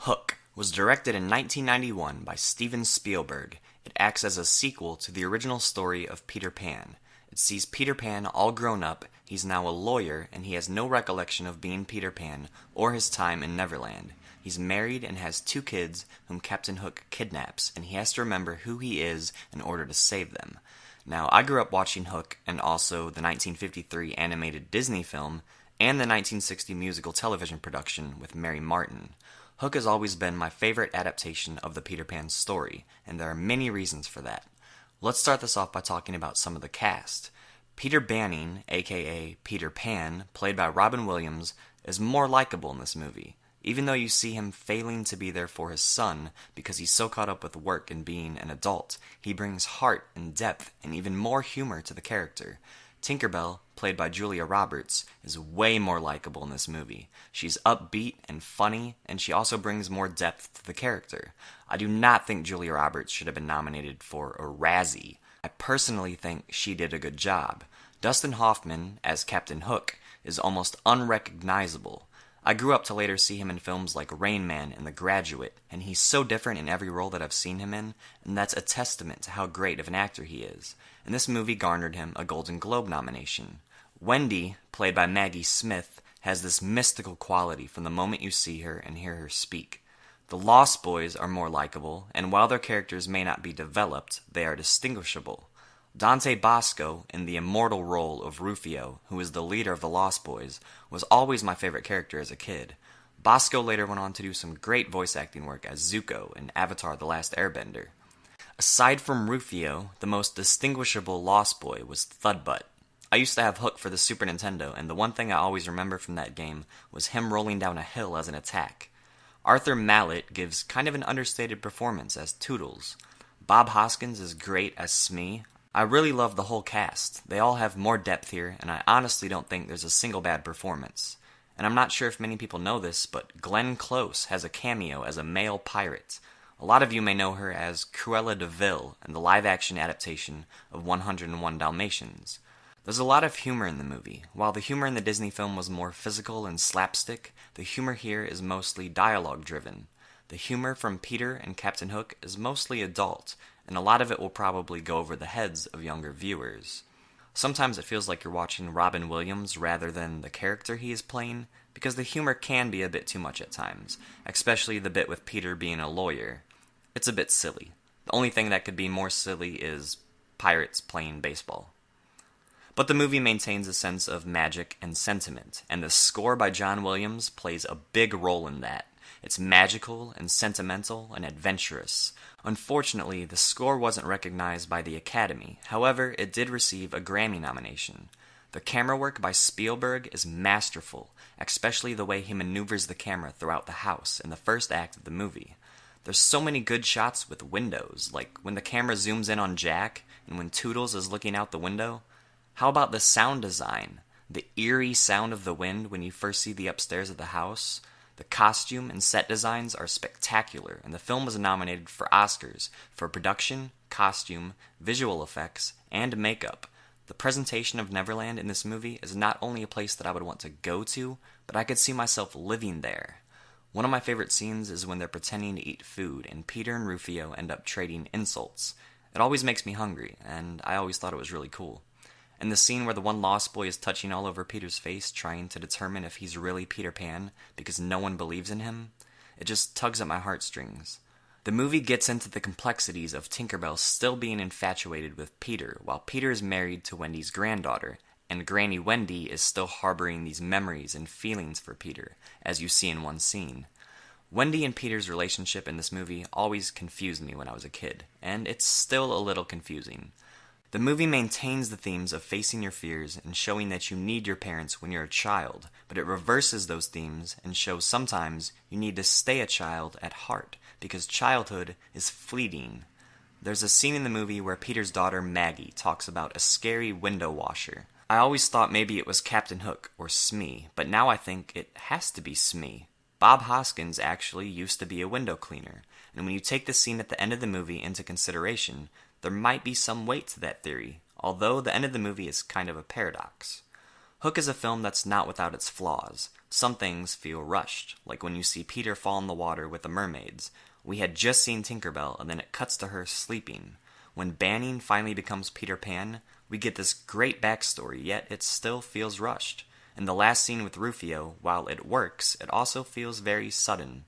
Hook was directed in 1991 by Steven Spielberg. It acts as a sequel to the original story of Peter Pan. It sees Peter Pan all grown up, he's now a lawyer, and he has no recollection of being Peter Pan or his time in Neverland. He's married and has two kids whom Captain Hook kidnaps, and he has to remember who he is in order to save them. Now, I grew up watching Hook and also the 1953 animated Disney film and the 1960 musical television production with Mary Martin. Hook has always been my favorite adaptation of the Peter Pan story, and there are many reasons for that. Let's start this off by talking about some of the cast. Peter Banning, aka Peter Pan, played by Robin Williams, is more likable in this movie. Even though you see him failing to be there for his son because he's so caught up with work and being an adult, he brings heart and depth and even more humor to the character. Tinkerbell, played by Julia Roberts, is way more likable in this movie. She's upbeat and funny, and she also brings more depth to the character. I do not think Julia Roberts should have been nominated for a Razzie. I personally think she did a good job. Dustin Hoffman, as Captain Hook, is almost unrecognizable. I grew up to later see him in films like Rain Man and The Graduate, and he's so different in every role that I've seen him in, and that's a testament to how great of an actor he is. And this movie garnered him a Golden Globe nomination. Wendy, played by Maggie Smith, has this mystical quality from the moment you see her and hear her speak. The Lost Boys are more likable, and while their characters may not be developed, they are distinguishable. Dante Bosco, in the immortal role of Rufio, who is the leader of the Lost Boys, was always my favorite character as a kid. Bosco later went on to do some great voice acting work as Zuko in Avatar: The Last Airbender. Aside from Rufio, the most distinguishable Lost Boy was Thudbutt. I used to have Hook for the Super Nintendo, and the one thing I always remember from that game was him rolling down a hill as an attack. Arthur Mallet gives kind of an understated performance as Toodles. Bob Hoskins is great as Smee. I really love the whole cast. They all have more depth here, and I honestly don't think there's a single bad performance. And I'm not sure if many people know this, but Glenn Close has a cameo as a male pirate. A lot of you may know her as Cruella de Vil in the live-action adaptation of 101 Dalmatians. There's a lot of humor in the movie. While the humor in the Disney film was more physical and slapstick, the humor here is mostly dialogue-driven. The humor from Peter and Captain Hook is mostly adult, and a lot of it will probably go over the heads of younger viewers. Sometimes it feels like you're watching Robin Williams rather than the character he is playing, because the humor can be a bit too much at times, especially the bit with Peter being a lawyer. It's a bit silly. The only thing that could be more silly is pirates playing baseball. But the movie maintains a sense of magic and sentiment, and the score by John Williams plays a big role in that. It's magical and sentimental and adventurous. Unfortunately, the score wasn't recognized by the Academy. However, it did receive a Grammy nomination. The camera work by Spielberg is masterful, especially the way he maneuvers the camera throughout the house in the first act of the movie. There's so many good shots with windows, like when the camera zooms in on Jack and when Toodles is looking out the window. How about the sound design? The eerie sound of the wind when you first see the upstairs of the house? The costume and set designs are spectacular, and the film was nominated for Oscars for production, costume, visual effects, and makeup. The presentation of Neverland in this movie is not only a place that I would want to go to, but I could see myself living there. One of my favorite scenes is when they're pretending to eat food, and Peter and Rufio end up trading insults. It always makes me hungry, and I always thought it was really cool. And the scene where the one Lost Boy is touching all over Peter's face, trying to determine if he's really Peter Pan, because no one believes in him, it just tugs at my heartstrings. The movie gets into the complexities of Tinkerbell still being infatuated with Peter, while Peter is married to Wendy's granddaughter, and Granny Wendy is still harboring these memories and feelings for Peter, as you see in one scene. Wendy and Peter's relationship in this movie always confused me when I was a kid, and it's still a little confusing. The movie maintains the themes of facing your fears and showing that you need your parents when you're a child, but it reverses those themes and shows sometimes you need to stay a child at heart, because childhood is fleeting. There's a scene in the movie where Peter's daughter Maggie talks about a scary window washer. I always thought maybe it was Captain Hook or Smee, but now I think it has to be Smee. Bob Hoskins actually used to be a window cleaner, and when you take the scene at the end of the movie into consideration, there might be some weight to that theory, although the end of the movie is kind of a paradox. Hook is a film that's not without its flaws. Some things feel rushed, like when you see Peter fall in the water with the mermaids. We had just seen Tinkerbell, and then it cuts to her sleeping. When Banning finally becomes Peter Pan, we get this great backstory, yet it still feels rushed. And the last scene with Rufio, while it works, it also feels very sudden.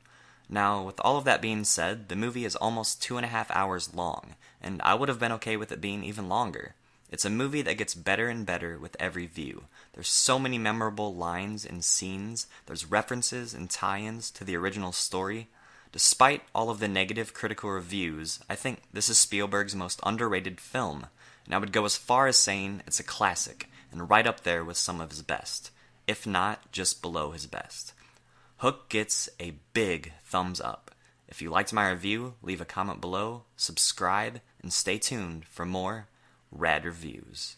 Now, with all of that being said, the movie is almost 2.5 hours long, and I would have been okay with it being even longer. It's a movie that gets better and better with every view. There's so many memorable lines and scenes, there's references and tie-ins to the original story. Despite all of the negative critical reviews, I think this is Spielberg's most underrated film, and I would go as far as saying it's a classic, and right up there with some of his best, if not just below his best. Hook gets a big thumbs up. If you liked my review, leave a comment below, subscribe, and stay tuned for more rad reviews.